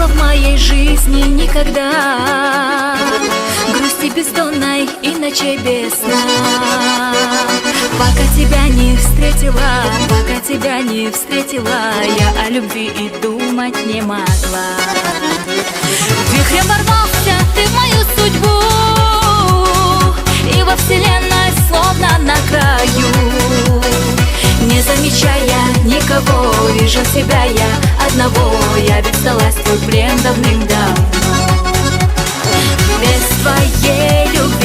было в моей жизни никогда. Грусти бездонной и ночей без сна. Пока тебя не встретила, пока тебя не встретила, я о любви и думать не могла. Вихрем ворвался ты в мою судьбу, и во вселенной словно на краю. Не замечая никого, вижу себя я одного. Я ведь сдалась в твой плен давным-давно. Без твоей любви